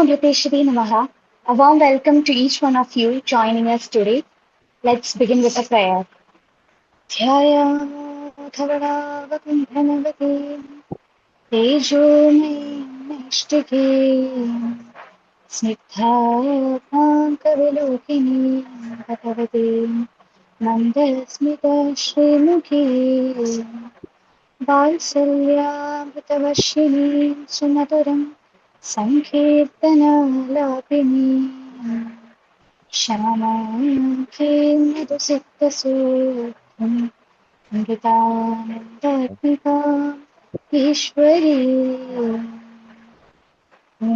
Amriteshwari Namaha. A warm welcome to each one of you joining us today. Let's begin with a prayer. ध्यायाधवरावकुण्ठनवते तेजोमयीष्टिके स्निग्धात्माङ्कविलोकिनी भगवते मन्दस्मितश्रीमुखी वात्सल्यामृतवर्षिणी सुमधुरं सङ्कीर्तनालापिनी श्यामाङ्गे मधुसिक्तसूक्ष्मम् अमृतानन्दात्मिका ईश्वरी ॐ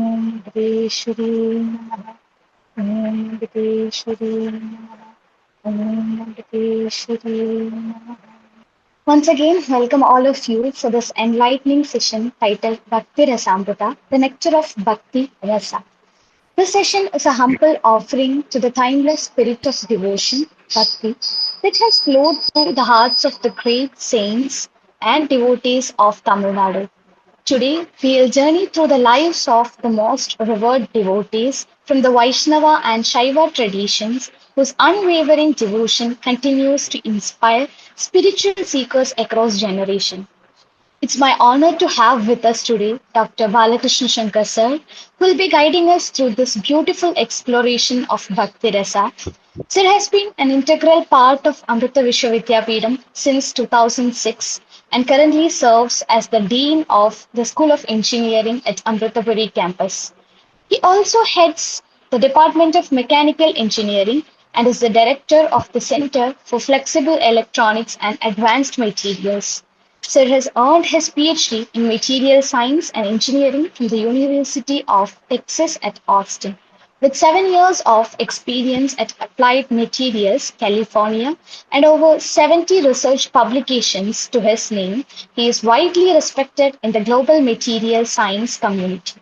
देवेश्वरी नमः ॐ देवेश्वरी नमः ॐ देवेश्वरी नमः. Once again, welcome all of you for this enlightening session titled Bhaktirasamritam, the nectar of Bhakti Rasa. This session is a humble offering to the timeless spirit of devotion, Bhakti, which has flowed through the hearts of the great saints and devotees of Tamil Nadu. Today, we'll journey through the lives of the most revered devotees from the Vaishnava and Shaiva traditions, whose unwavering devotion continues to inspire spiritual seekers across generations. It's my honor to have with us today Dr. Balakrishnan Shankar sir, who will be guiding us through this beautiful exploration of Bhakti Rasa. Sir has been an integral part of Amrita Vishwavidyapeetham since 2006 and currently serves as the Dean of the School of Engineering at Amritapuri campus. He also heads the Department of Mechanical Engineering and is the director of the Center for Flexible Electronics and Advanced Materials. Sir has earned his PhD in Material Science and Engineering from the University of Texas at Austin. With 7 years of experience at Applied Materials, California, and over 70 research publications to his name, he is widely respected in the global material science community.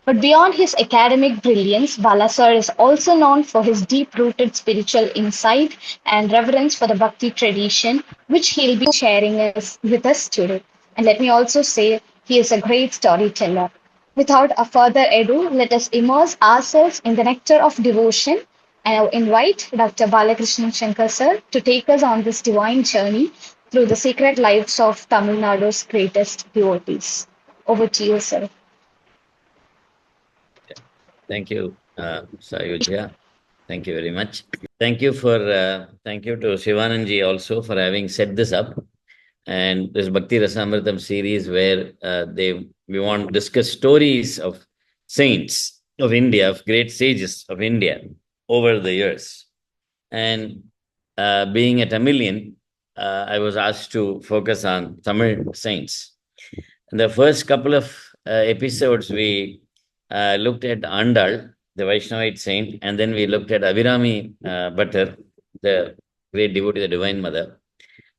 But beyond his academic brilliance, Balasar is also known for his deep-rooted spiritual insight and reverence for the Bhakti tradition, which he'll be sharing with us today. And let me also say, he is a great storyteller. Without a further ado, let us immerse ourselves in the nectar of devotion. And I invite Dr. Balakrishnan Shankar sir to take us on this divine journey through the sacred lives of Tamil Nadu's greatest devotees. Over to you, sir. Thank you, Sayujya. Thank you very much. Thank you to Shivananji also for having set this up. And this Bhaktirasamritam series where we want to discuss stories of saints of India, of great sages of India over the years. And being a Tamilian, I was asked to focus on Tamil saints. In the first couple of episodes, we looked at Andal, the Vaishnavite saint, and then we looked at Abhirami Bhattar, the great devotee, the Divine Mother.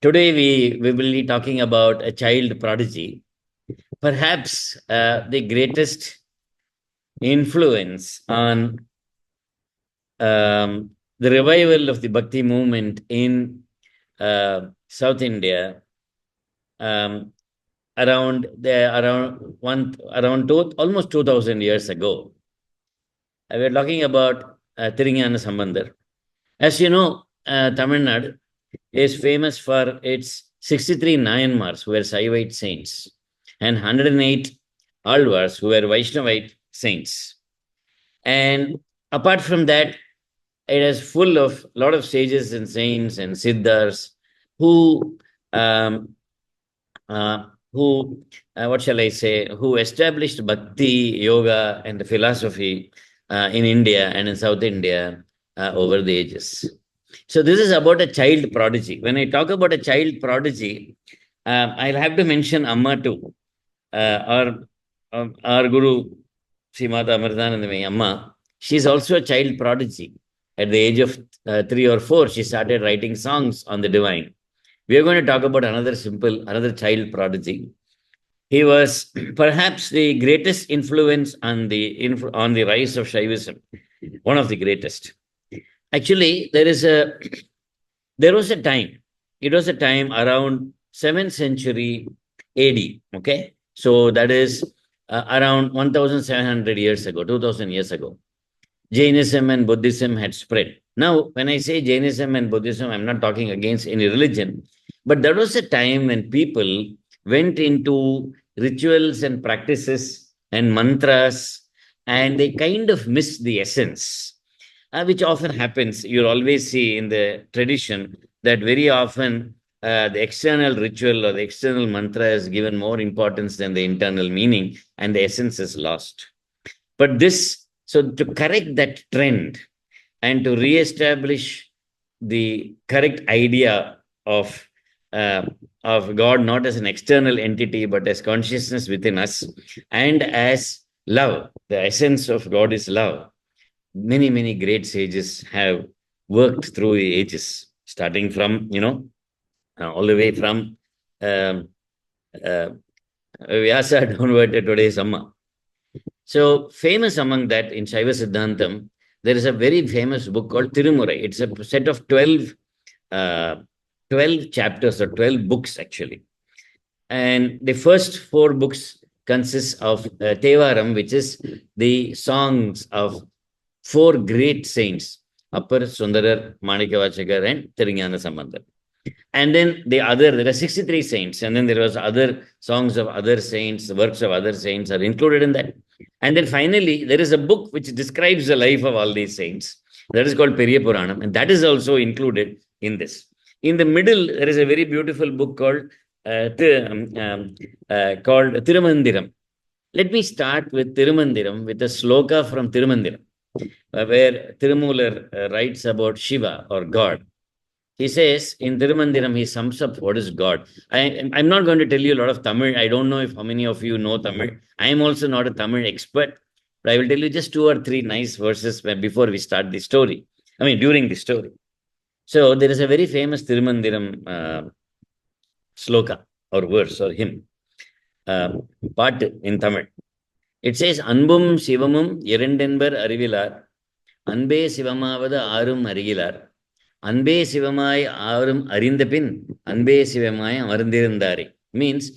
Today we will be talking about a child prodigy, perhaps the greatest influence on the revival of the Bhakti movement in South India almost 2000 years ago. We are talking about Jnanasambandar. As you know, Tamil Nadu is famous for its 63 Nayanmars, who were Saivite saints, and 108 Alvars, who were Vaishnavite saints. And apart from that, it is full of a lot of sages and saints and siddhas who who established Bhakti, yoga, and the philosophy in India and in South India over the ages. So this is about a child prodigy. When I talk about a child prodigy, I'll have to mention Amma too. Our Guru, Srimata Amritanandamayi Amma, she's also a child prodigy. At the age of 3 or 4, she started writing songs on the divine. We are going to talk about another child prodigy. He was perhaps the greatest influence on the rise of Shaivism, one of the greatest. Actually, there was a time. It was a time around 7th century AD. Okay, so that is around 1,700 years ago, 2,000 years ago. Jainism and Buddhism had spread. Now, when I say Jainism and Buddhism, I'm not talking against any religion, but there was a time when people went into rituals and practices and mantras, and they kind of missed the essence, which often happens. You'll always see in the tradition that very often the external ritual or the external mantra is given more importance than the internal meaning, and the essence is lost. But this, so to correct that trend and to re-establish the correct idea of God not as an external entity but as consciousness within us and as love, the essence of God is love. Many great sages have worked through the ages, starting from all the way from Vyasa downward to today's Amma. So famous among that in Shaiva Siddhantam, there is a very famous book called Tirumurai. It's a set of 12 chapters or 12 books actually. And the first 4 books consist of Tevaram, which is the songs of 4 great saints, Appar, Sundarar, Manikavachakar and Jnanasambandar. And then there are 63 saints, and then there was other songs of other saints, works of other saints are included in that. And then finally, there is a book which describes the life of all these saints. That is called Periya Puranam, and that is also included in this. In the middle, there is a very beautiful book called Tirumandiram. Let me start with Tirumandiram, with a sloka from Tirumandiram, where Tirumular writes about Shiva or God. He says in Tirumandiram, he sums up what is God. I'm not going to tell you a lot of Tamil. I don't know if how many of you know Tamil. I am also not a Tamil expert, but I will tell you just 2 or 3 nice verses before we start the story. During the story. So there is a very famous Tirumandiram sloka or verse or hymn, part in Tamil. It says, Anbum Sivamum Yerendenbar Arivilar, Anbe Sivamavada Arum Arigilar, Anbe Sivamai Arum Arindapin, Anbe Sivamai Amarndirandari. Means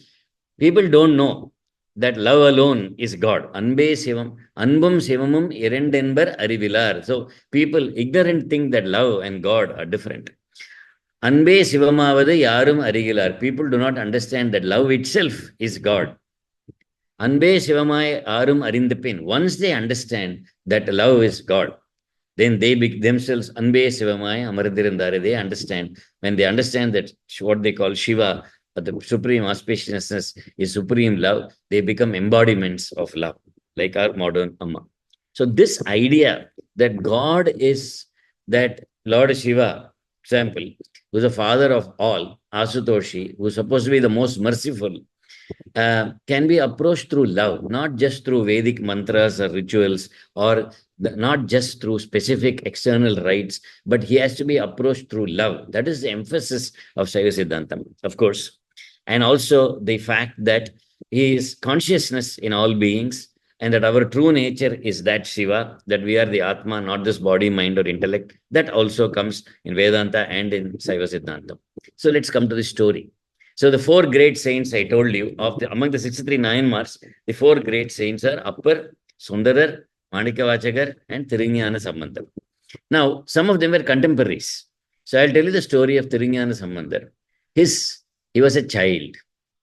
people don't know that love alone is God. Anbe Sivam, Anbum Sivamum Yerendenbar Arivilar. So people, ignorant, think that love and God are different. Anbe Sivamavada Yarum Arigilar. People do not understand that love itself is God. Anbe Sivamai Arum Arindapin. Once they understand that love is God, then they themselves, Anbe Sivamai Amarndirandare, they understand. When they understand that what they call Shiva, the supreme auspiciousness is supreme love, they become embodiments of love, like our modern Amma. So this idea that God is that Lord Shiva, example, who is the father of all, Asutoshi, who is supposed to be the most merciful, can be approached through love, not just through Vedic mantras or rituals, or not just through specific external rites, but he has to be approached through love. That is the emphasis of Shaiva Siddhantam, of course. And also the fact that he is consciousness in all beings, and that our true nature is that Shiva, that we are the Atma, not this body, mind, or intellect. That also comes in Vedanta and in Shaiva Siddhantam. So let's come to the story. So the 4 great saints I told you, among the 63 Nayanmars, the 4 great saints are Appar, Sundarar, Manikavachakar, and Jnanasambandar. Now, some of them were contemporaries. So I'll tell you the story of Jnanasambandar. He was a child.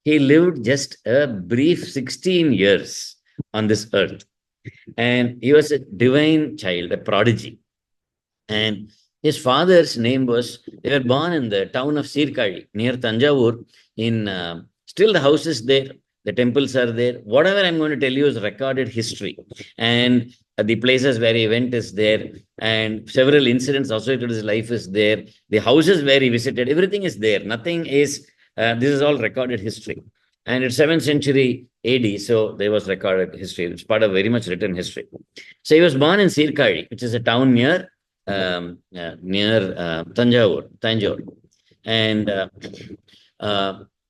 He lived just a brief 16 years on this earth. And he was a divine child, a prodigy. And his father's name was, they were born in the town of Sirkali, near Tanjavur. Still the house is there, the temples are there. Whatever I'm going to tell you is recorded history. And the places where he went is there. And several incidents associated with his life is there. The houses where he visited, everything is there. Nothing is, this is all recorded history. And it's 7th century AD, so there was recorded history. It's part of very much written history. So he was born in Sirkali, which is a town near Tanjore. And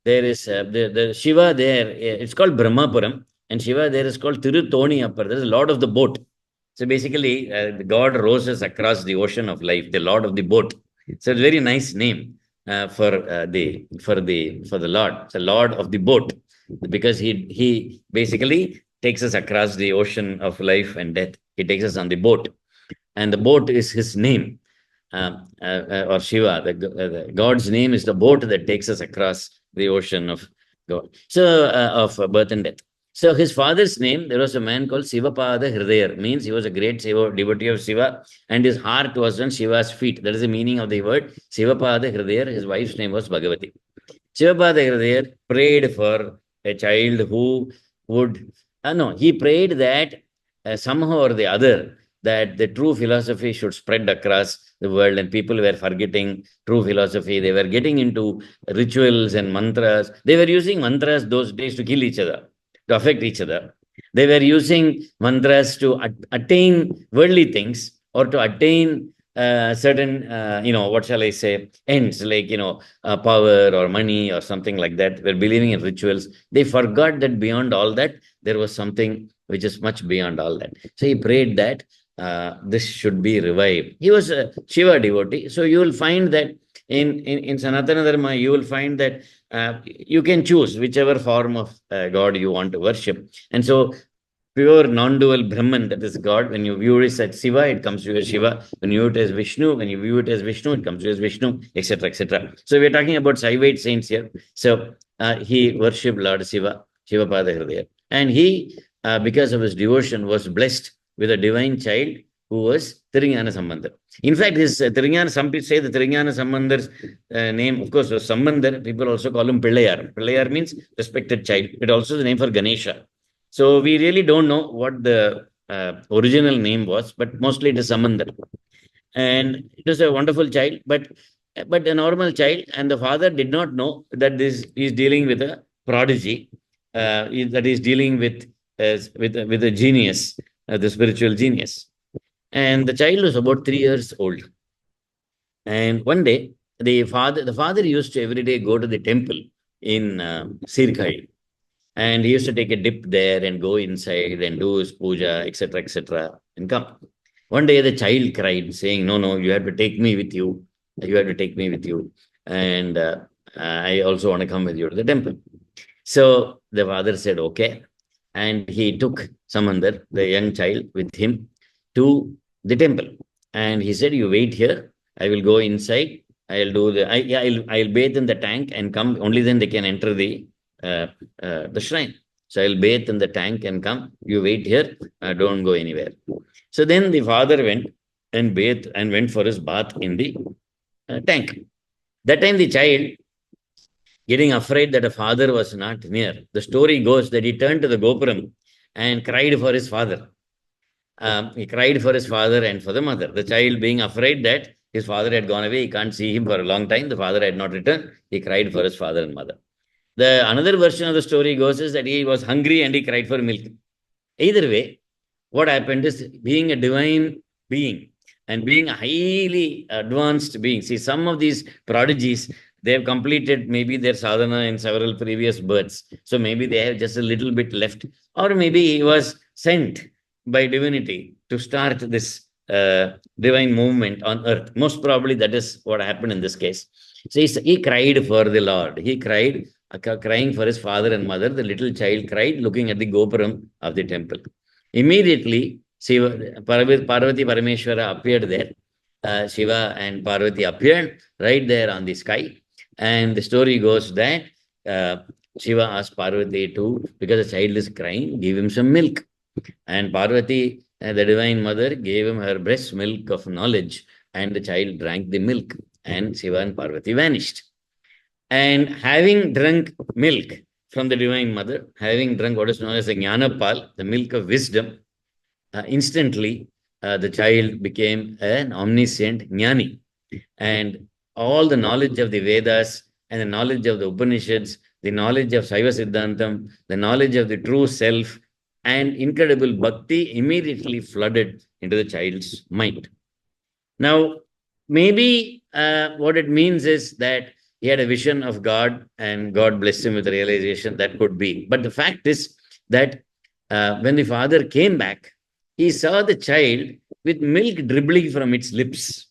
there is the Shiva there. It's called Brahmapuram, and Shiva there is called Tirutoni-appar. There is Lord of the Boat. So basically, the God roses across the ocean of life, the Lord of the Boat. So it's a very nice name for the Lord. It's a Lord of the Boat, because he basically takes us across the ocean of life and death. He takes us on the boat, and the boat is his name, or Shiva. The God's name is the boat that takes us across the ocean of God. So, of birth and death. So his father's name, there was a man called Sivapada Hridayar, means he was a great Shiva, devotee of Shiva, and his heart was on Shiva's feet. That is the meaning of the word Sivapada Hridayar. His wife's name was Bhagavati. Sivapada Hridayar prayed for a child who would, no, he prayed that somehow or the other, that the true philosophy should spread across the world, and people were forgetting true philosophy. They were getting into rituals and mantras. They were using mantras those days to kill each other, to affect each other. They were using mantras to attain worldly things, or to attain certain, what shall I say, ends, like, power or money or something like that. We're believing in rituals. They forgot that beyond all that, there was something which is much beyond all that. So he prayed that this should be revived. He was a Shiva devotee. So you will find that in Sanatana Dharma, you will find that you can choose whichever form of God you want to worship. And so pure non-dual Brahman, that is God, when you view it as Shiva, it comes to you as Shiva. When you view it as Vishnu, when you view it as Vishnu, it comes to you as Vishnu, etc., etc. So we're talking about Shaivite saints here. So he worshipped Lord Shiva, Shivapada Hridaya. And he, because of his devotion, was blessed with a divine child who was Jnanasambandar. In fact, his some people say the Jnanasambandar's name, of course, was Sambandar. People also call him Pillayar. Pillayar means respected child. It also is the name for Ganesha. So we really don't know what the original name was, but mostly it is Samandar. And it was a wonderful child, but a normal child, and the father did not know that this is dealing with a prodigy, that is dealing with a genius, the spiritual genius. And the child was about 3 years old. And one day, the father used to every day go to the temple in Sirkai. And he used to take a dip there and go inside and do his puja, etc., and come. One day the child cried, saying, "No, no, you have to take me with you. You have to take me with you. And I also want to come with you to the temple." So the father said, "Okay." And he took Samandar, the young child, with him to the temple. And he said, "You wait here. I will go inside. I'll bathe in the tank and come. Only then they can enter the shrine. So I'll bathe in the tank and come. You wait here. Don't go anywhere." So then the father went and bathed and went for his bath in the tank. That time the child, getting afraid that a father was not near, the story goes that he turned to the Gopuram and cried for his father. He cried for his father and for the mother. The child, being afraid that his father had gone away, he can't see him for a long time, the father had not returned, he cried for his father and mother. The another version of the story goes is that he was hungry and he cried for milk. Either way, what happened is, being a divine being and being a highly advanced being. See, some of these prodigies, they have completed maybe their sadhana in several previous births. So maybe they have just a little bit left. Or maybe he was sent by divinity to start this divine movement on earth. Most probably that is what happened in this case. So he cried for the Lord. He cried, crying for his father and mother. The little child cried, looking at the Gopuram of the temple. Immediately, Parvati Parameshwara appeared there. Shiva and Parvati appeared right there on the sky. And the story goes that Shiva asked Parvati to, because the child is crying, give him some milk. And Parvati, the Divine Mother, gave him her breast milk of knowledge, and the child drank the milk, and Shiva and Parvati vanished. And having drunk milk from the Divine Mother, having drunk what is known as the Jnanapal, the milk of wisdom, instantly the child became an omniscient Jnani. And all the knowledge of the Vedas and the knowledge of the Upanishads, the knowledge of Shaiva Siddhantam, the knowledge of the true self, and incredible bhakti immediately flooded into the child's mind. Now, maybe what it means is that he had a vision of God and God blessed him with the realization. That could be. But the fact is that when the father came back, he saw the child with milk dribbling from its lips.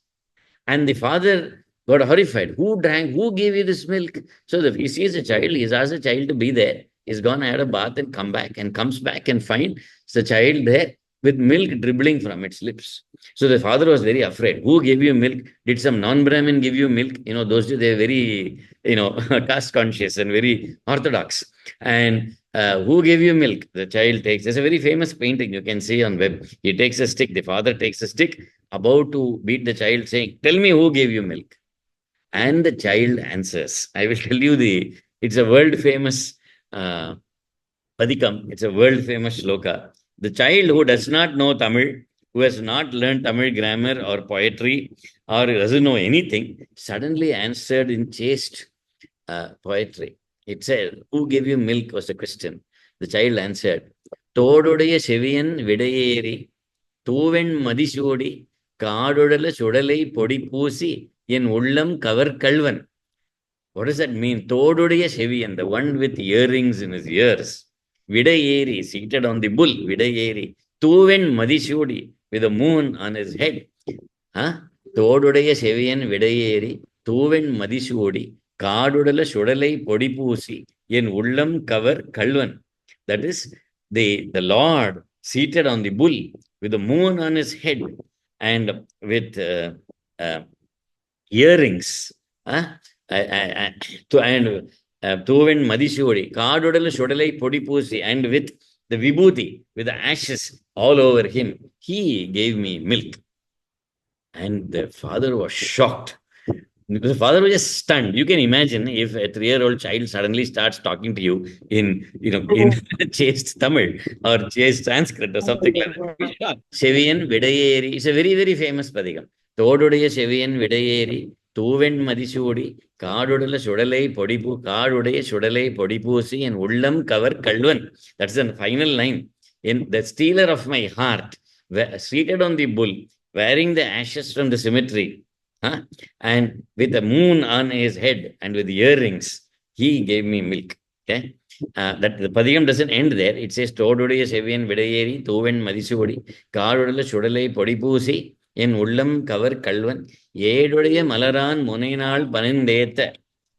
And the father got horrified. Who drank? Who gave you this milk? So he sees a child. He asked the child to be there. He's gone, had a bath and come back and comes back and finds the child there with milk dribbling from its lips. So the father was very afraid. Who gave you milk? Did some non-Brahmin give you milk? Those days they were very, caste conscious and very orthodox. And who gave you milk? The child takes. There's a very famous painting you can see on web. He takes a stick. The father takes a stick, about to beat the child, saying, "Tell me who gave you milk." And the child answers. I will tell you it's a world famous Padikam. It's a world famous shloka. The child who does not know Tamil, who has not learned Tamil grammar or poetry, or doesn't know anything, suddenly answered in chaste poetry. It said, "Who gave you milk?" was the question. The child answered, "Todudaya Seviyan Vidayeri, Tuven Madisodi, Kadudala Sudalai Podi Pusi, Yen Ullam Kavar Kalvan." What does that mean? Todudaya Seviyan, the one with earrings in his ears. Vidayeri, seated on the bull, Vidayeri. Tuven Madisodi, with the moon on his head. Todudaya Seviyan Vidayeri, Tuven Madisodi, Kadudala Sudalai Podipusi, Yen Ullam Kavar Kalvan. That is the Lord seated on the bull with the moon on his head and with earrings. And Tuven Madisodi, Kadudala Sudalai Podipusi, and with the vibhuti, with the ashes all over him. He gave me milk. And the father was shocked. Because the father was just stunned. You can imagine if a 3-year-old child suddenly starts talking to you in chaste Tamil or chaste Sanskrit or something like that. Seviyan Vidayeri is a very, very famous Padikam. Todudaya Seviyan Vidayeri, Tuven Madisudi, Kadudala Sudalai Podipu, Kadudaya Sudalai Podipusi, and Ullam Kavar Kalvan. That's the final line. In the stealer of my heart, seated on the bull, wearing the ashes from the cemetery, and with the moon on his head and with earrings, he gave me milk. Okay, that the Padikam doesn't end there. It says, "Todudaya Seviyan Vidayeri, Tuven Madisudi, Kadudala Sudalai Podipusi, En Ullam Kavar Kalvan, Yedudaya Malaran Munainal Panindeta."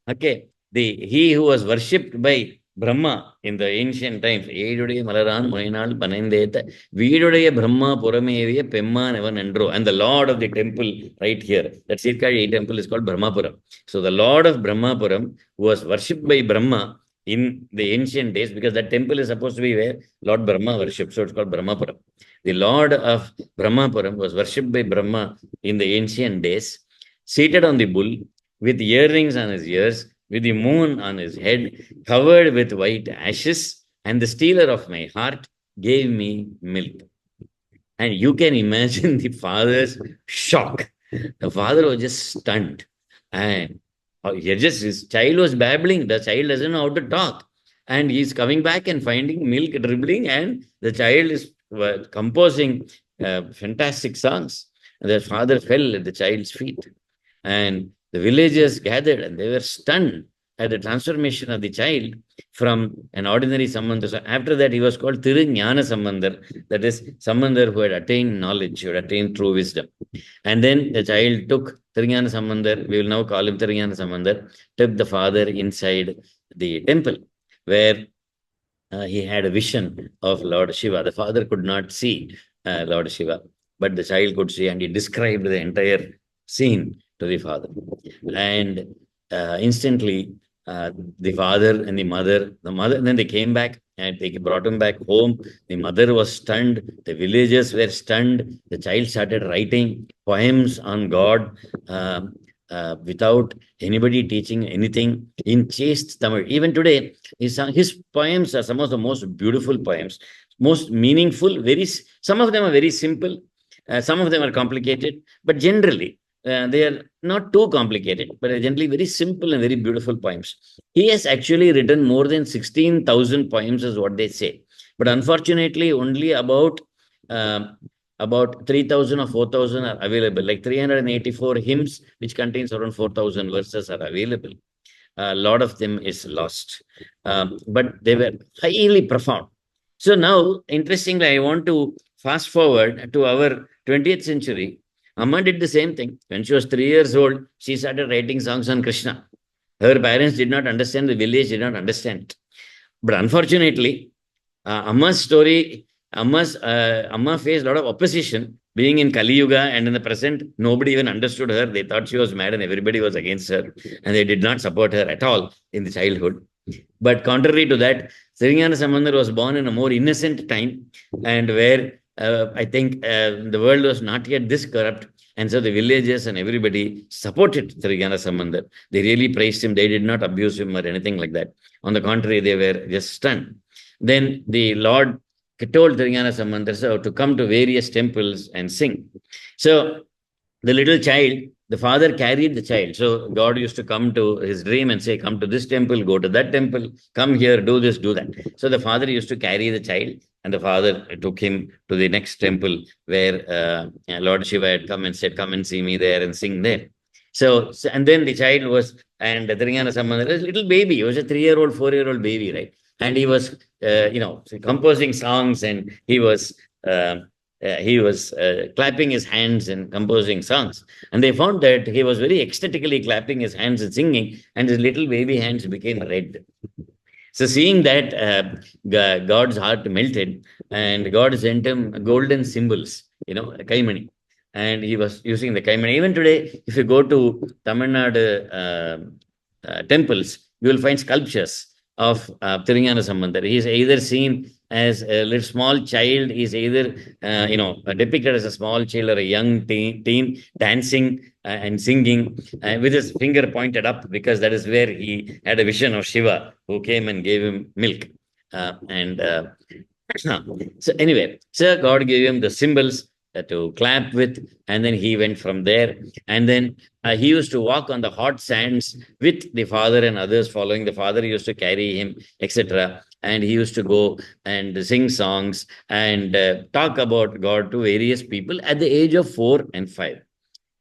Okay, he who was worshipped by Brahma in the ancient times, Yedudaya Malaran Munainal Panindeta, Vidudaya Brahma Purameviya Pemma Never Nendro, and the Lord of the temple right here. That Sirkari temple is called Brahmapuram. So the Lord of Brahmapuram, who was worshipped by Brahma in the ancient days, because that temple is supposed to be where Lord Brahma worshipped, so it's called Brahmapuram. The Lord of Brahmapuram was worshipped by Brahma in the ancient days, seated on the bull, with earrings on his ears, with the moon on his head, covered with white ashes, and the stealer of my heart gave me milk. And you can imagine the father's shock. The father was just stunned. And his child was babbling. The child doesn't know how to talk. And he's coming back and finding milk dribbling, and the child is composing fantastic songs. And the father fell at the child's feet. And the villagers gathered, and they were stunned at the transformation of the child from an ordinary Sambandar. So after that, he was called Jnanasambandar, that is, Sambandar who had attained knowledge, who had attained true wisdom. And then the child took Jnanasambandar, we will now call him Jnanasambandar, took the father inside the temple, where he had a vision of Lord Shiva. The father could not see Lord Shiva, but the child could see, and he described the entire scene to the father. And instantly, the father and the mother, then they came back and they brought him back home. The mother was stunned. The villagers were stunned. The child started writing poems on God without anybody teaching anything in chaste Tamil. Even today, his poems are some of the most beautiful poems, most meaningful. Some of them are very simple. Some of them are complicated, but generally, they are not too complicated, but are generally very simple and very beautiful poems. He has actually written more than 16,000 poems, is what they say. But unfortunately, only about 3,000 or 4,000 are available. Like 384 hymns, which contains around 4,000 verses, are available. A lot of them is lost. But they were highly profound. So now, interestingly, I want to fast forward to our 20th century. Amma did the same thing. When she was 3 years old, she started writing songs on Krishna. Her parents did not understand, the village did not understand. But unfortunately, Amma's story, Amma faced a lot of opposition. Being in Kali Yuga and in the present, nobody even understood her. They thought she was mad and everybody was against her. And they did not support her at all in the childhood. But contrary to that, Jnanasambandar was born in a more innocent time, and where I think the world was not yet this corrupt. And so the villagers and everybody supported Jnanasambandar. They really praised him. They did not abuse him or anything like that. On the contrary, they were just stunned. Then the Lord told Jnanasambandar so to come to various temples and sing. So the little child, the father carried the child. So God used to come to his dream and say, come to this temple, go to that temple, come here, do this, do that. So the father used to carry the child, and the father took him to the next temple where Lord Shiva had come and said, come and see me there and sing there. So and then the child was, and Jnanasambandar was a little baby. He was a 3-year-old, 4-year-old baby, right? And he was, composing songs, and he was clapping his hands and composing songs. And they found that he was very ecstatically clapping his hands and singing, and his little baby hands became red. So seeing that, God's heart melted, and God sent him golden symbols, kaimani. And he was using the kaimani. Even today, if you go to Tamil Nadu temples, you will find sculptures of Jnanasambandar. He is either seen as a little small child, he is either depicted as a small child or a young teen dancing and singing with his finger pointed up, because that is where he had a vision of Shiva who came and gave him milk. So anyway, so God gave him the symbols to clap with, and then he went from there. And then he used to walk on the hot sands with the father and others following. The father used to carry him, etc. And he used to go and sing songs and talk about God to various people at the age of 4 and 5.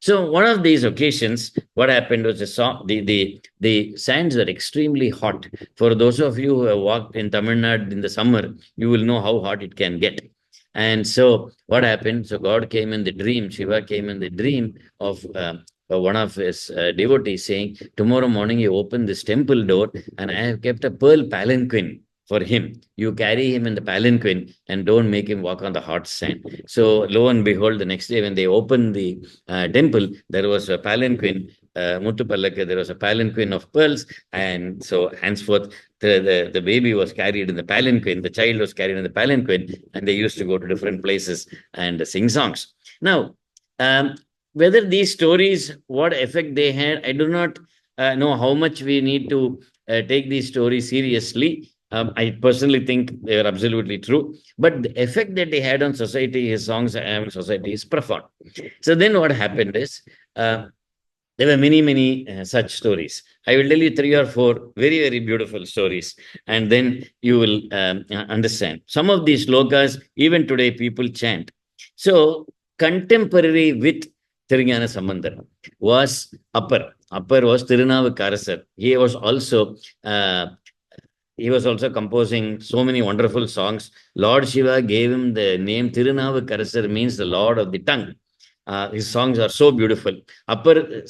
So one of these occasions, what happened was the sands were extremely hot. For those of you who have walked in Tamil Nadu in the summer, you will know how hot it can get. And so what happened? So God came in the dream, Shiva came in the dream of one of his devotees, saying, tomorrow morning you open this temple door, and I have kept a pearl palanquin for him. You carry him in the palanquin and don't make him walk on the hot sand. So lo and behold, the next day when they opened the temple, there was a palanquin, Muttu Pallaka, there was a palanquin of pearls. And so henceforth, the baby was carried in the palanquin, the child was carried in the palanquin, and they used to go to different places and sing songs. Now, whether these stories, what effect they had, I do not know how much we need to take these stories seriously. I personally think they are absolutely true, but the effect that they had on society, his songs and society, is profound. So then what happened is, there were many, many such stories. I will tell you 3 or 4 very, very beautiful stories, and then you will understand. Some of these slokas, even today, people chant. So, contemporary with Jnanasambandar was Upper. Upper was Tirunavukarasar. He was also composing so many wonderful songs. Lord Shiva gave him the name Tirunavukarasar, means the Lord of the tongue. His songs are so beautiful. Upper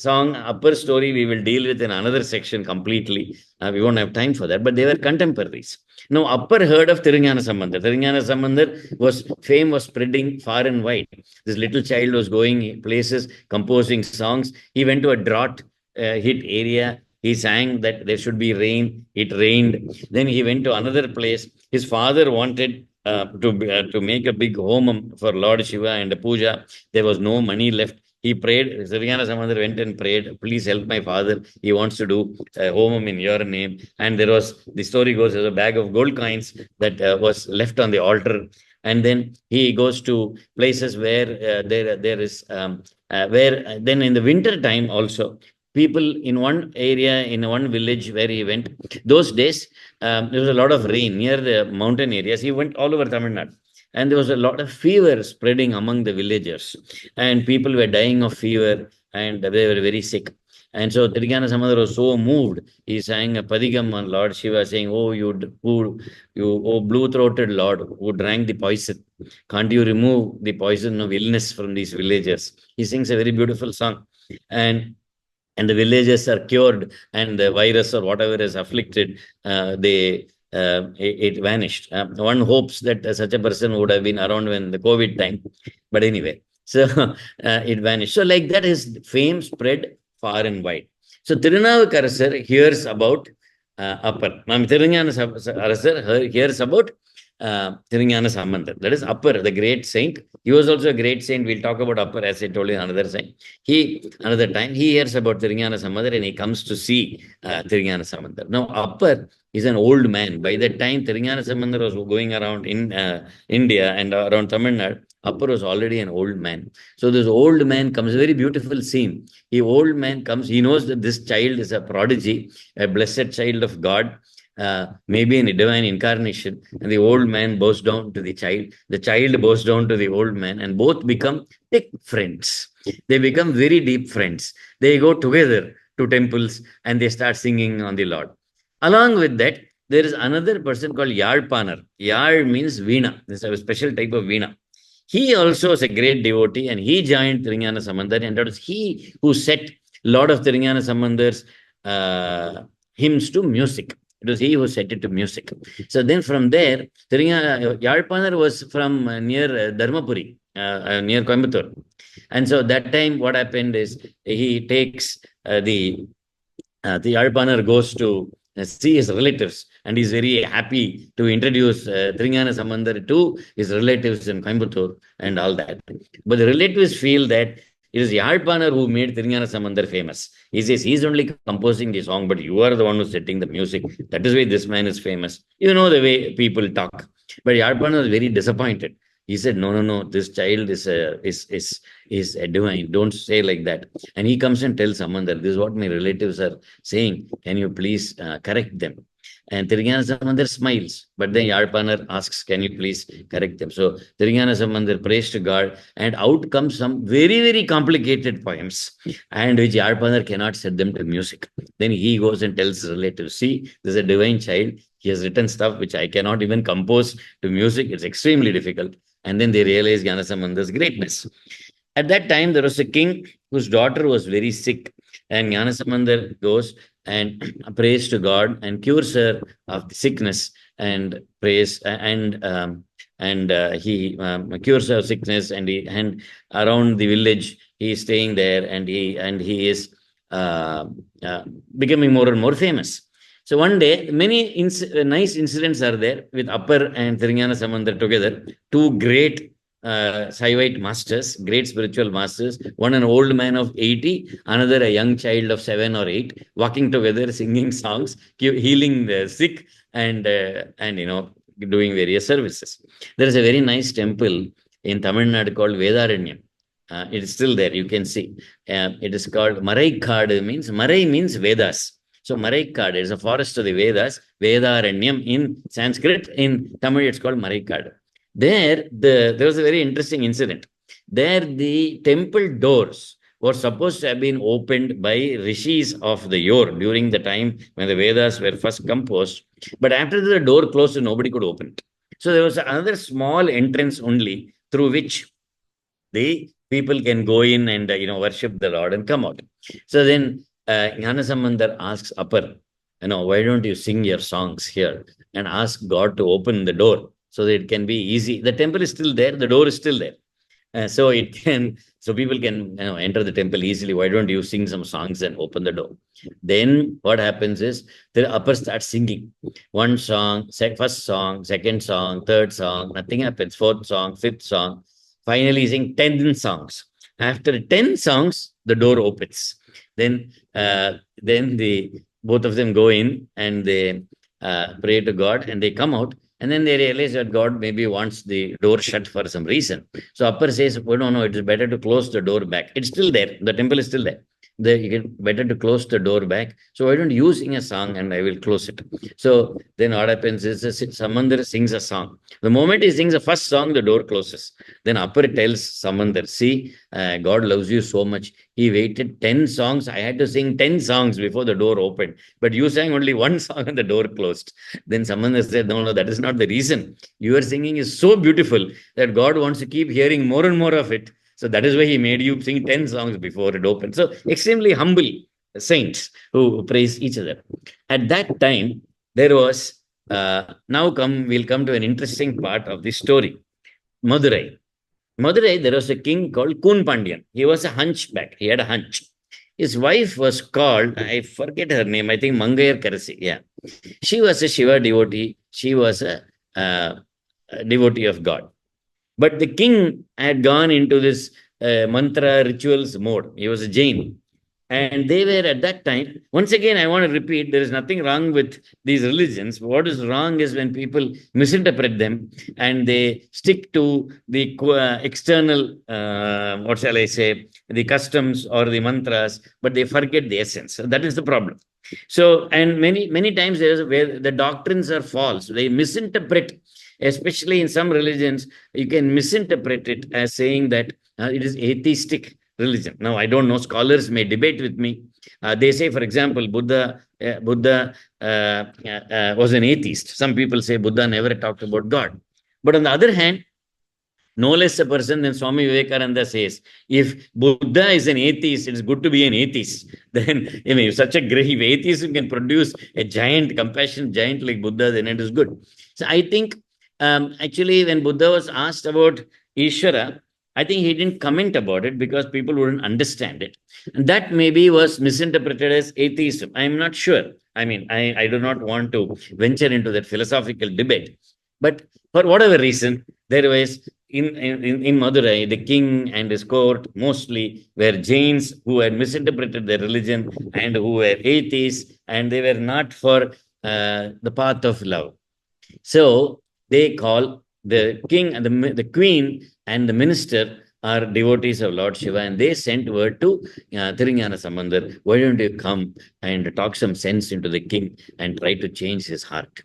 story, we will deal with in another section completely. We won't have time for that, but they were contemporaries. Now, Upper heard of Jnanasambandar. Jnanasambandar fame was spreading far and wide. This little child was going places, composing songs. He went to a drought hit area. He sang that there should be rain. It rained. Then he went to another place. His father wanted to make a big homam for Lord Shiva and a puja. There was no money left. He prayed. Jnanasambandar went and prayed, please help my father. He wants to do a homam in your name. And the story goes, there's a bag of gold coins that was left on the altar. And then he goes to places where there is, where then in the winter time also, people in one area, in one village where he went, those days, there was a lot of rain near the mountain areas. He went all over Tamil Nadu. And there was a lot of fever spreading among the villagers. And people were dying of fever, and they were very sick. And so Jnanasambandar was so moved. He sang a padigam on Lord Shiva, saying, oh, you blue-throated Lord who drank the poison. Can't you remove the poison of illness from these villagers? He sings a very beautiful song. And the villagers are cured, and the virus or whatever is afflicted, they it vanished. One hopes that such a person would have been around when the COVID time, but anyway, so it vanished. So like that, his fame spread far and wide. So Tirunavukarasar hears about Appar. Tiruñana hears about Jnanasambandar. That is Appar, the great saint. He was also a great saint. We'll talk about Appar, as I told you another time. Another time, he hears about Jnanasambandar and he comes to see Jnanasambandar. Now, Appar is an old man. By that time, Jnanasambandar was going around in India and around Tamil Nadu. Appar was already an old man. So this old man comes, a very beautiful scene. The old man comes, he knows that this child is a prodigy, a blessed child of God, maybe in a divine incarnation. And the old man bows down to the child bows down to the old man, and both become thick friends. They become very deep friends. They go together to temples and they start singing on the Lord. Along with that, there is another person called Yarpanar. Yar means Veena. This is a special type of Veena. He also is a great devotee, and he joined Jnanasambandar, and that was he who set a lot of Jnanasambandar's hymns to music. It was he who set it to music. So then from there, Yarpanar was from near Dharmapuri, near Coimbatore. And so that time what happened is he takes the Yarpanar goes to see his relatives, and he's very happy to introduce Jnanasambandar to his relatives in Coimbatore and all that. But the relatives feel that it is Yarpanar who made Jnanasambandar famous. He says he's only composing the song, but you are the one who's setting the music. That is why this man is famous. You know the way people talk. But Yarpanar was very disappointed. He said, no, this child is a divine. Don't say like that. And he comes and tells Samandar, this is what my relatives are saying. Can you please correct them? And Jnanasambandar smiles. But then Yarpanar asks, can you please correct them? So Jnanasambandar prays to God, and out comes some very, very complicated poems, and which Yarpanar cannot set them to music. Then he goes and tells his relatives, see, this is a divine child. He has written stuff which I cannot even compose to music. It's extremely difficult. And then they realize Jnanasambandar's greatness. At that time, there was a king whose daughter was very sick, and Jnanasambandar goes and prays to God and cures her of the sickness, and prays he cures her of sickness, and around the village he is staying there, and he is becoming more and more famous. So one day, many nice incidents are there with Appar and Jnanasambandar together, two great Saivite masters, great spiritual masters, one an old man of 80, another a young child of 7 or 8, walking together, singing songs, healing the sick, and doing various services. There is a very nice temple in Tamil Nadu called Vedaranyam. It is still there, you can see. It is called Maraikkaadu, Marai means Vedas. So Maraikkaadu is a forest of the Vedas, Vedaranyam in Sanskrit. In Tamil, it's called Maraikkaadu. There was a very interesting incident. There, the temple doors were supposed to have been opened by rishis of the yore during the time when the Vedas were first composed. But after the door closed, nobody could open it. So there was another small entrance only through which the people can go in and worship the Lord and come out. So then Jnanasambandar asks Appar, why don't you sing your songs here and ask God to open the door so that it can be easy. The temple is still there, the door is still there. So people can enter the temple easily. Why don't you sing some songs and open the door? Then what happens is the Appar starts singing. One song, first song, second song, third song, nothing happens. Fourth song, fifth song. Finally, sing 10 songs. After 10 songs, the door opens. Then both of them go in and they pray to God, and they come out. And then they realize that God maybe wants the door shut for some reason. So Appar says, oh, no, it is better to close the door back. It's still there. The temple is still there. Better to close the door back. So why don't you sing a song and I will close it. So then what happens is Samandar sings a song. The moment he sings the first song, the door closes. Then Appar tells Samandar, see, God loves you so much. He waited 10 songs. I had to sing 10 songs before the door opened. But you sang only one song and the door closed. Then Samandar said, no, that is not the reason. Your singing is so beautiful that God wants to keep hearing more and more of it. So that is why he made you sing 10 songs before it opened. So extremely humble saints who praise each other. At that time, there was Now we'll come to an interesting part of the story. Madurai. Madurai, there was a king called Kun Pandyan. He was a hunchback. He had a hunch. His wife was called, I forget her name, I think Mangayar Karasi. Yeah. She was a Shiva devotee. She was a devotee of God. But the king had gone into this mantra rituals mode. He was a Jain. And they were at that time, once again, I want to repeat, there is nothing wrong with these religions. What is wrong is when people misinterpret them and they stick to the external, what shall I say, the customs or the mantras, but they forget the essence. So that is the problem. So, and many times there's where the doctrines are false. They misinterpret, especially in some religions, you can misinterpret it as saying that it is atheistic religion. Now, I don't know, scholars may debate with me. They say, for example, Buddha was an atheist. Some people say Buddha never talked about God. But on the other hand, no less a person than Swami Vivekananda says, if Buddha is an atheist, it's good to be an atheist. Then, I mean, if such a great atheism can produce a giant, compassionate giant like Buddha, then it is good. So I think, actually, when Buddha was asked about Ishvara, I think he didn't comment about it because people wouldn't understand it. And that maybe was misinterpreted as atheism. I'm not sure. I mean, I do not want to venture into that philosophical debate. But for whatever reason, there was in Madurai, the king and his court mostly were Jains who had misinterpreted their religion and who were atheists, and they were not for the path of love. So they call the king and the queen and the minister are devotees of Lord Shiva, and they sent word to Jnanasambandar, why don't you come and talk some sense into the king and try to change his heart?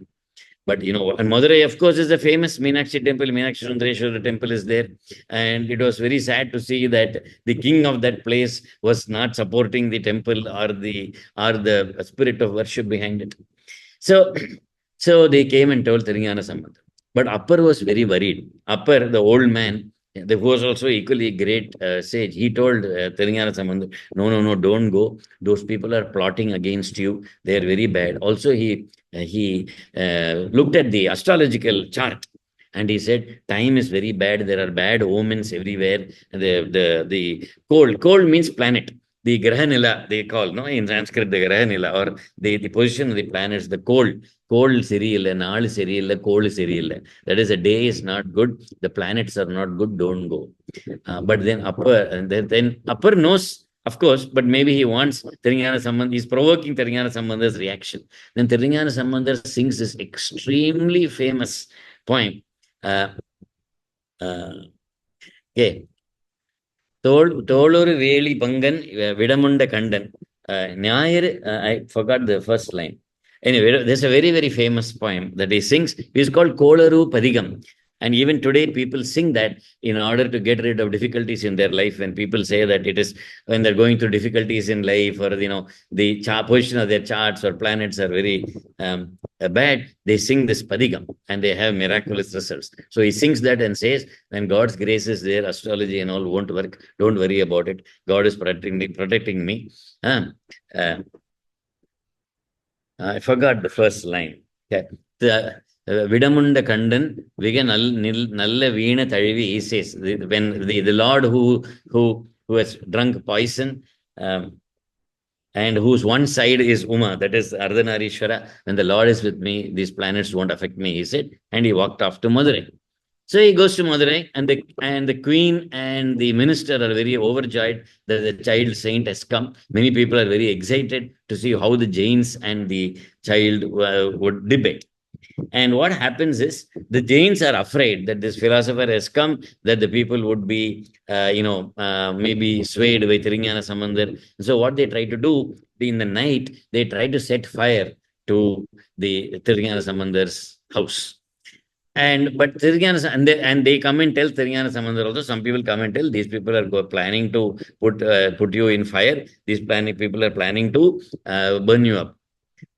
But, and Madurai, of course, is a famous Meenakshi temple. Meenakshi Sundareshwara temple is there. And it was very sad to see that the king of that place was not supporting the temple or the spirit of worship behind it. So they came and told Jnanasambandar. But Appar was very worried. Appar, the old man, who was also equally great sage, he told Jnanasambandar, no, don't go. Those people are plotting against you. They are very bad. Also, he looked at the astrological chart and he said, time is very bad. There are bad omens everywhere. The cold means planet. The Grahanila, they call, no, in Sanskrit, the Grahanila, or the position of the planets, the cold serial, naal serial, cold serial. That is, a day is not good. The planets are not good. Don't go. But then Appar knows, of course, but maybe he wants Jnanasambandar, he's provoking Jnanasambandar's reaction. Then Jnanasambandar sings this extremely famous poem. Okay. Toluru Veli Pangan Vidamunda Kandan. I forgot the first line. Anyway, there's a very, very famous poem that he sings. It's called Kolaru Padigam. And even today, people sing that in order to get rid of difficulties in their life. When people say that it is when they're going through difficulties in life, or the position of their charts or planets are very bad, they sing this padigam and they have miraculous results. So he sings that and says, when God's grace is there, astrology and all won't work. Don't worry about it. God is protecting me. I forgot the first line. Okay. Vidamunda Kandan, Viga Nalla Veena Talivi, he says, when the Lord who has drunk poison, and whose one side is Uma, that is Ardhanarishwara, when the Lord is with me, these planets won't affect me, he said, and he walked off to Madurai. So he goes to Madurai, and the queen and the minister are very overjoyed that the child saint has come. Many people are very excited to see how the Jains and the child would debate. And what happens is the Jains are afraid that this philosopher has come, that the people would be, maybe swayed by Jnanasambandar. So what they try to do in the night, they try to set fire to the Jnanasambandar's house. But they come and tell Jnanasambandar also. Some people come and tell these people are planning to put you in fire. These people are planning to burn you up.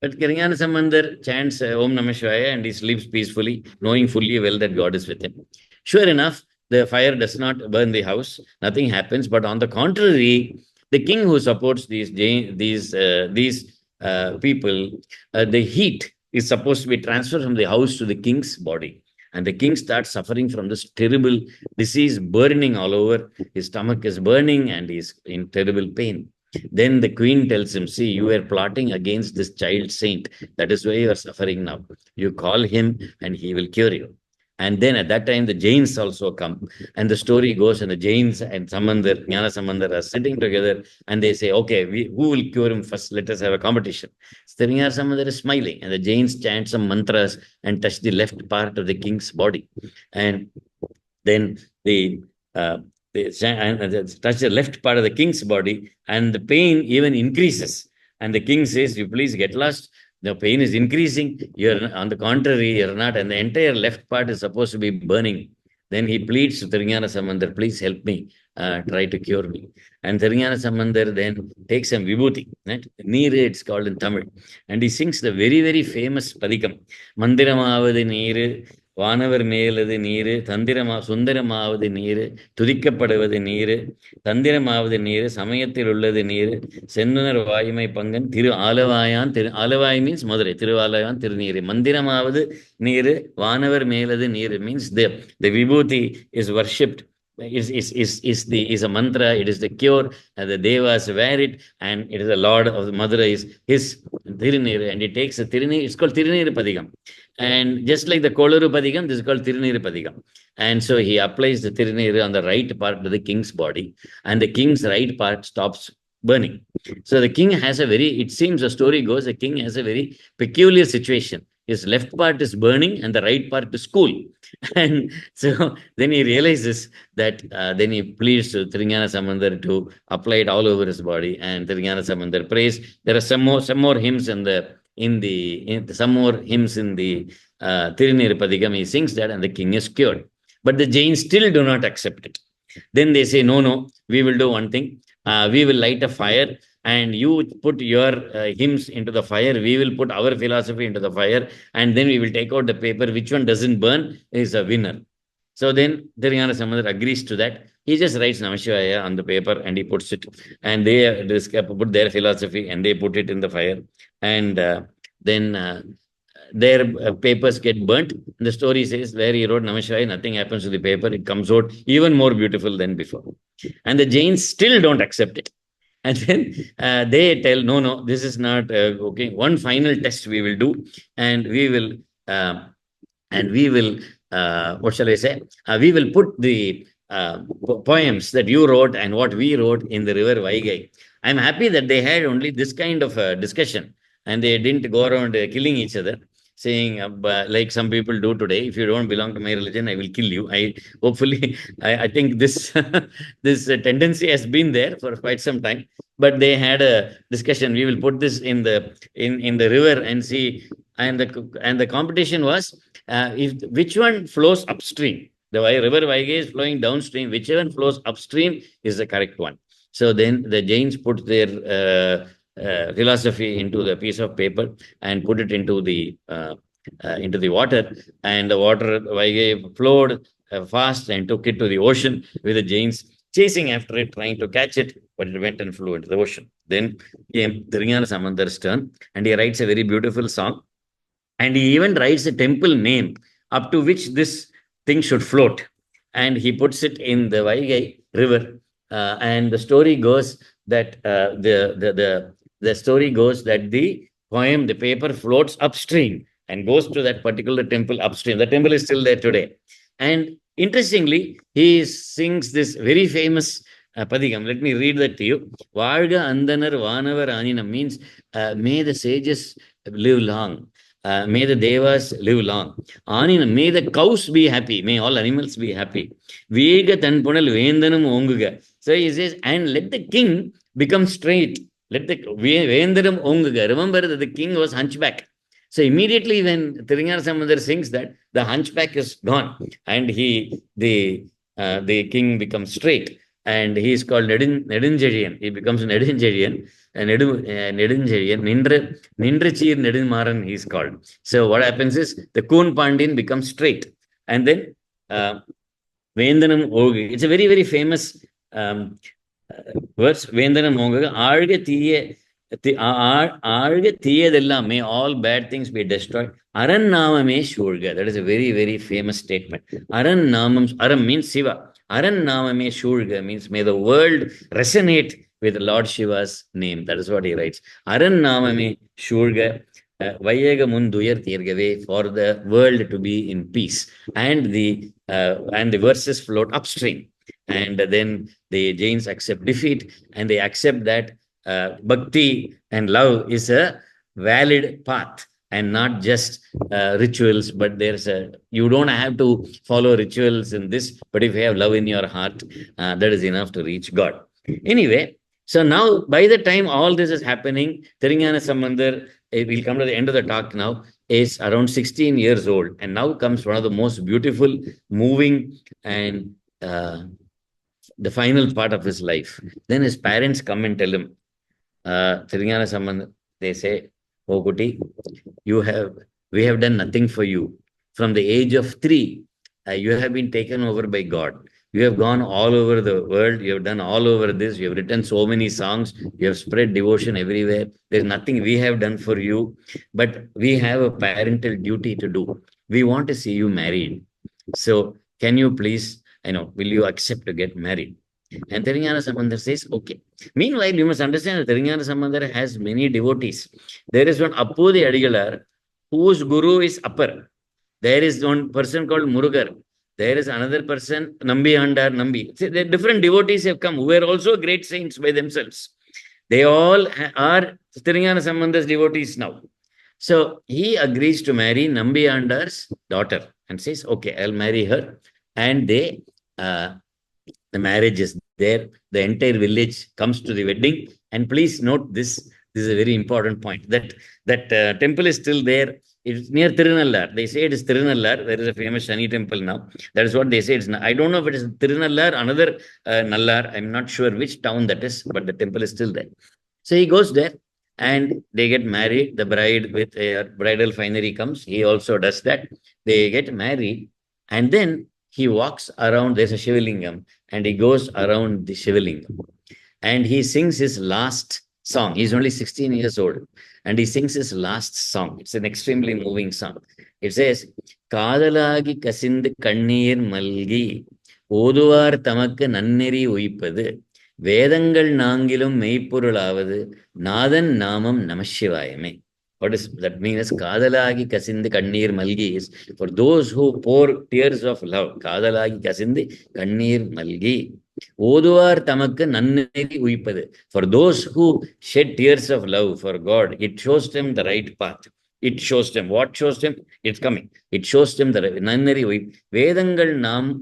But Jnanasambandar chants Om Namah Shivaya and he sleeps peacefully, knowing fully well that God is with him. Sure enough, the fire does not burn the house. Nothing happens. But on the contrary, the king who supports these people, the heat is supposed to be transferred from the house to the king's body. And the king starts suffering from this terrible disease, burning all over. His stomach is burning and he's in terrible pain. Then the queen tells him, see, you were plotting against this child saint. That is why you are suffering now. You call him and he will cure you. And then at that time, the Jains also come. And the story goes, and the Jains and Samandar, Jnanasambandar are sitting together and they say, okay, who will cure him first? Let us have a competition. Jnanasambandar is smiling, and the Jains chant some mantras and touch the left part of the king's body. And then they touch the left part of the king's body, and the pain even increases. And the king says, you please get lost. The pain is increasing. You're on the contrary, you're not. And the entire left part is supposed to be burning. Then he pleads to Jnanasambandar, please help me, try to cure me. And Jnanasambandar then takes some vibhuti, right? Neeru, it's called in Tamil. And he sings the very, very famous padikam. Mandiramavadu Neeru, வானவர் மேலது நீரு, சுந்தரமாவது நீரு, துதிக்கப்படுவது நீரு, தந்திரமாவது நீரு, சமயத்தில் உள்ளது நீரு, சென்னுனர் வாயுமை பங்கன் Alavai means Madurai, திருவாலயான் திருநீரு. மந்திரமாவது நீரு, வானவர் மேலது நீரு means the vibhuti is worshipped, is a mantra, it is the cure, and the devas wear it, and it is the Lord of the Madurai is his Tiruniru, and he takes a Tiruniru, it's called Tiruniru Padikam. And just like the Koluru Padikam, this is called Tiruniru Padikam. And so he applies the Tiruniru on the right part of the king's body, and the king's right part stops burning. So the king has a very, it seems the story goes, the king has a very peculiar situation. His left part is burning and the right part is cool. And so then he realizes that, then he pleads to Jnanasambandar to apply it all over his body. And Jnanasambandar prays. There are some more hymns some more hymns in the Tiruniru Padikam. He sings that and the king is cured. But the Jains still do not accept it. Then they say, no, we will do one thing. We will light a fire, and you put your hymns into the fire. We will put our philosophy into the fire, and then we will take out the paper. Which one doesn't burn is a winner. So then Jnanasambandar agrees to that. He just writes Namah Shivaya on the paper and he puts it. And they put their philosophy and they put it in the fire. And then their papers get burnt. The story says where he wrote Namah Shivaya, nothing happens to the paper. It comes out even more beautiful than before. And the Jains still don't accept it. And then they tell, no, this is not okay. One final test we will do, and we will, what shall I say? We will put the poems that you wrote and what we wrote in the river Vaigai. I'm happy that they had only this kind of discussion, and they didn't go around killing each other, saying like some people do today, if you don't belong to my religion, I will kill you. I think this this tendency has been there for quite some time. But they had a discussion. We will put this in the river and see. And the competition was which one flows upstream. The river Vaigai is flowing downstream. Whichever flows upstream is the correct one. So then the Jains put their philosophy into the piece of paper and put it into the water, and the water Vaigai flowed fast and took it to the ocean, with the Jains chasing after it, trying to catch it, but it went and flew into the ocean. Then came Jnanasambandar's turn, and he writes a very beautiful song, and he even writes a temple name up to which this thing should float, and he puts it in the Vaigai river. And the story goes that the story goes that the poem, the paper, floats upstream and goes to that particular temple upstream. The temple is still there today. And interestingly, he sings this very famous Padikam. Let me read that to you. Valga Andanar Vanavar Aninam means may the sages live long. May the devas live long. Aninam, may the cows be happy. May all animals be happy. Vega Tanpunal Vendanam Onguga. So he says, and let the king become straight. Let the Vendaram Onguga. Remember that the king was hunchback. So immediately when Jnanasambandar sings that, the hunchback is gone, and the king becomes straight, and he is called Nedunjeliyan. He becomes Nedunjeliyan, Nedunjeliyan, Nindrachir Nedunmaran he is called. So what happens is the Kun Pandin becomes straight, and then Vendanam Ogu. It's a very, very famous verse. Vendanam Ogu. Alga Thiye may all bad things be destroyed. Aran Namame Shurga. That is a very, very famous statement. Aran Namam, Aram means Shiva. Aran Namame Shurga means may the world resonate with Lord Shiva's name. That is what he writes. Aran Namame Shurga. Vayaga Munduyar Tirgave, for the world to be in peace. And the verses float upstream. And then the Jains accept defeat, and they accept that bhakti and love is a valid path and not just rituals, but you don't have to follow rituals in this, but if you have love in your heart, that is enough to reach God. Anyway, so now by the time all this is happening, Jnanasambandar, we'll come to the end of the talk now, is around 16 years old, and now comes one of the most beautiful, moving, and the final part of his life. Then his parents come and tell him, Jnanasambandar, they say, "Oh, Kuti, we have done nothing for you. From the age of 3, you have been taken over by God. You have gone all over the world. You have done all over this. You have written so many songs. You have spread devotion everywhere. There's nothing we have done for you, but we have a parental duty to do. We want to see you married. So can you please, will you accept to get married?" And Jnanasambandar says, okay. Meanwhile, you must understand that Jnanasambandar has many devotees. There is one Appudi Adigalar, whose guru is Appar. There is one person called Murugar. There is another person, Nambi Andar Nambi. See, different devotees have come who are also great saints by themselves. They all are Jnanasambandar's devotees now. So he agrees to marry Nambi Andar's daughter and says, okay, I'll marry her. And the marriage is there. The entire village comes to the wedding. And please note this is a very important point, that temple is still there. It's near Tirunallar. They say it is Tirunallar. There is a famous Shani temple now. That is what they say. I don't know if it is Tirunallar, another Nallar. I'm not sure which town that is, but the temple is still there. So he goes there and they get married. The bride with a bridal finery comes. He also does that. They get married, and then he walks around. There's a Shivalingam, and he goes around the Shivalingam, and he sings his last song. He's only 16 years old, and he sings his last song. It's an extremely moving song. It says, "Kadalagi kasindu kannir malgi, oduvar tamakku nanneri uipadu, வேதங்கள் நாங்கிலும் மெய்ப்பொருளாவது நாதன் நாமம் நமசிவாயமே." What does that mean? Is Kadalagi Kasindi Kannir Malgi is for those who pour tears of love. Kadalagi Kasindi Kannir Malgi. Oduvar Tamakka Nanneri Uipadu. For those who shed tears of love for God, it shows them the right path. It shows them. What shows them? It's coming. It shows them the Nanneri Uip. Vedangal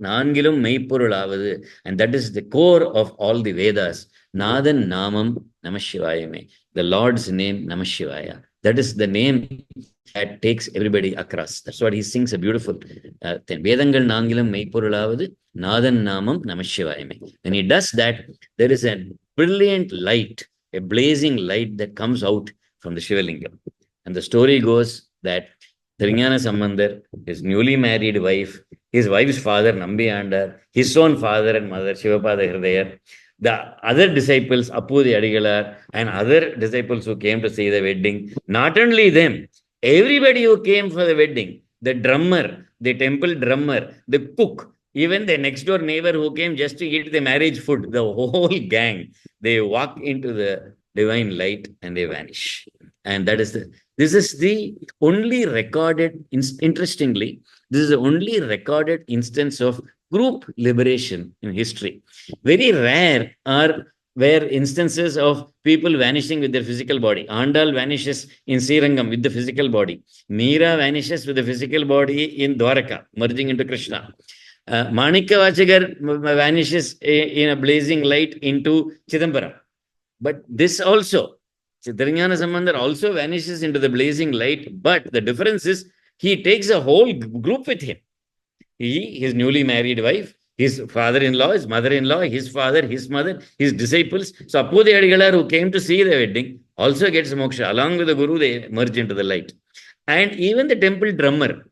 Nangilum Meipurulavathu. And that is the core of all the Vedas. Nadan Namam Namashivayame. The Lord's name Namashivaya. That is the name that takes everybody across. That's what he sings, a beautiful thing. Vedangal Nangilam Meipurulavathu, Nadan Namam Namashivayame. When he does that, there is a brilliant light, a blazing light that comes out from the Shivalingam. And the story goes that Jnanasambandar, his newly married wife, his wife's father, Nambi Andar, his own father and mother, Shivapada Hridayar, the other disciples, Appudi Adigalar, and other disciples who came to see the wedding, not only them, everybody who came for the wedding, the drummer, the temple drummer, the cook, even the next door neighbor who came just to eat the marriage food, the whole gang, they walk into the divine light and they vanish. And this is the only recorded, interestingly, this is the only recorded instance of group liberation in history. Very rare were instances of people vanishing with their physical body. Andal vanishes in Srirangam with the physical body. Meera vanishes with the physical body in Dwaraka, merging into Krishna. Manikya Vachagar vanishes in a blazing light into Chidambaram. But this also, Jnanasambandar also vanishes into the blazing light, but the difference is he takes a whole group with him. His newly married wife, his father-in-law, his mother-in-law, his father, his mother, his disciples. So Appudi Adigalar, who came to see the wedding, also gets moksha. Along with the guru, they merge into the light. And even the temple drummer,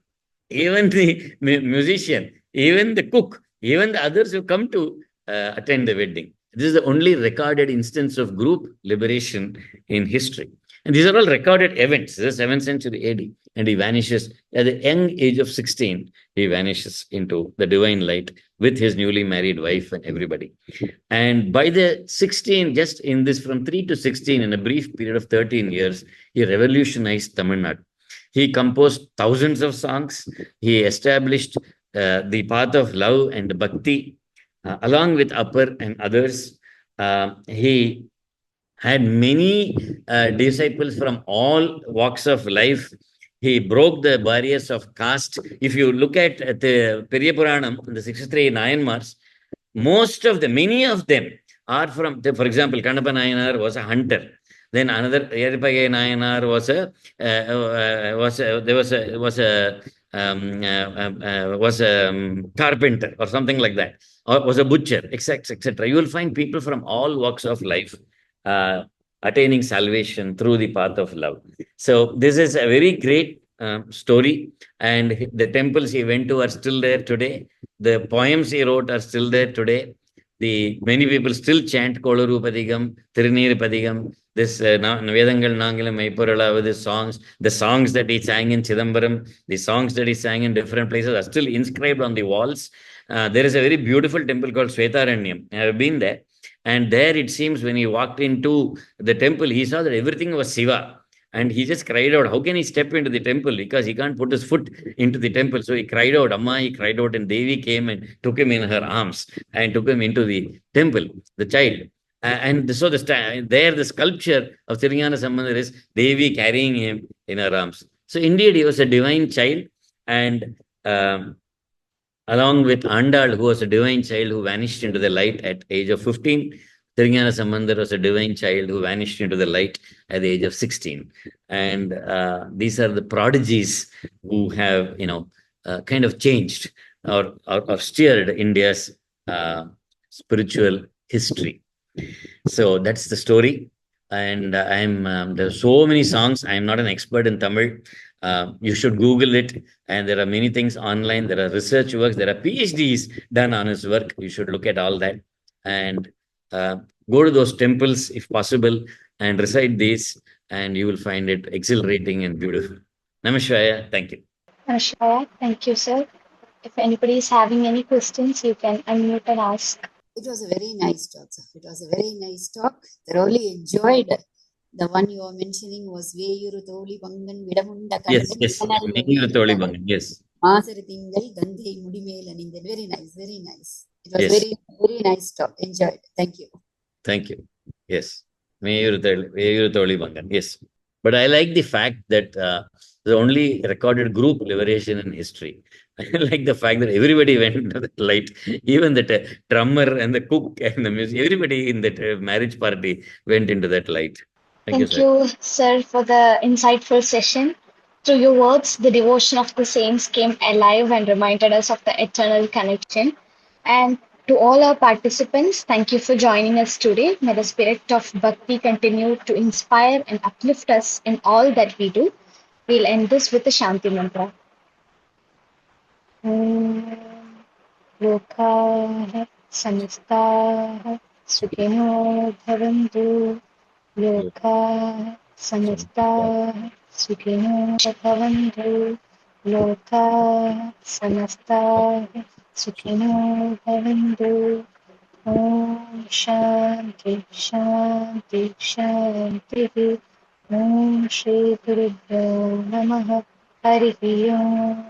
even the musician, even the cook, even the others who come to attend the wedding. This is the only recorded instance of group liberation in history. And these are all recorded events. This is 7th century AD. And he vanishes at the young age of 16. He vanishes into the divine light with his newly married wife and everybody. And by the 16, just in this from 3 to 16, in a brief period of 13 years, he revolutionized Tamil Nadu. He composed thousands of songs. He established the path of love and bhakti, along with Upper and others. He had many disciples from all walks of life. He broke the barriers of caste. If you look at the Periya Puranam, the 63 Nayanmars, many of them are from, for example, Kannappa Nayanar was a hunter. Then another Yeripage Nayanar was a carpenter or something like that, or was a butcher, etc., etc. You will find people from all walks of life attaining salvation through the path of love. So this is a very great story, and the temples he went to are still there today. The poems he wrote are still there today. Many people still chant Kolaru Padigam, Tirunir Padigam, this Vedangal Nangalam Maipurala with his songs, the songs that he sang in Chidambaram, the songs that he sang in different places are still inscribed on the walls. There is a very beautiful temple called Svetaranyam. I have been there. And there it seems when he walked into the temple, he saw that everything was Shiva. And he just cried out, how can he step into the temple? Because he can't put his foot into the temple. So he cried out, Amma, he cried out, and Devi came and took him in her arms and took him into the temple, the child. And so the sculpture of Jnanasambandar is Devi carrying him in her arms. So indeed, he was a divine child. And along with Andal, who was a divine child who vanished into the light at age of 15, Jnanasambandar was a divine child who vanished into the light at the age of 16. And these are the prodigies who have, kind of changed or steered India's spiritual history. So that's the story. And there are so many songs. I'm not an expert in Tamil. You should Google it. And there are many things online. There are research works. There are PhDs done on his work. You should look at all that. And go to those temples if possible and recite these, and you will find it exhilarating and beautiful. Namaskar. Thank you. Namaskar. Thank you, sir. If anybody is having any questions, you can unmute and ask. It was a very nice talk, sir. It was a very nice talk. Thoroughly enjoyed. The one you were mentioning was Veyuru Tholi Bangan Vidamunda Yes, Veyuru Tholi Bangan, yes. Masaratingal Gandhi Mudimel and very nice, very nice. It was very, very nice talk. Enjoyed. Thank you. Thank you. Yes. Veyuru Tholi Bangan, yes. But I like the fact that the only recorded group liberation in history. I like the fact that everybody went into the light, even the drummer and the cook and the music, everybody in that marriage party went into that light. Thank you, sir, for the insightful session. Through your words, the devotion of the saints came alive and reminded us of the eternal connection. And to all our participants, thank you for joining us today. May the spirit of Bhakti continue to inspire and uplift us in all that we do. We'll end this with the Shanti mantra. Lokaah samastah sukhino bhavantu. Lokaah samastah sukhino bhavantu. Lokaah samastah sukhino bhavantu. Om Shanti Shanti Shanti. Om Shri Gurubhyo Namaha. Harihi Om.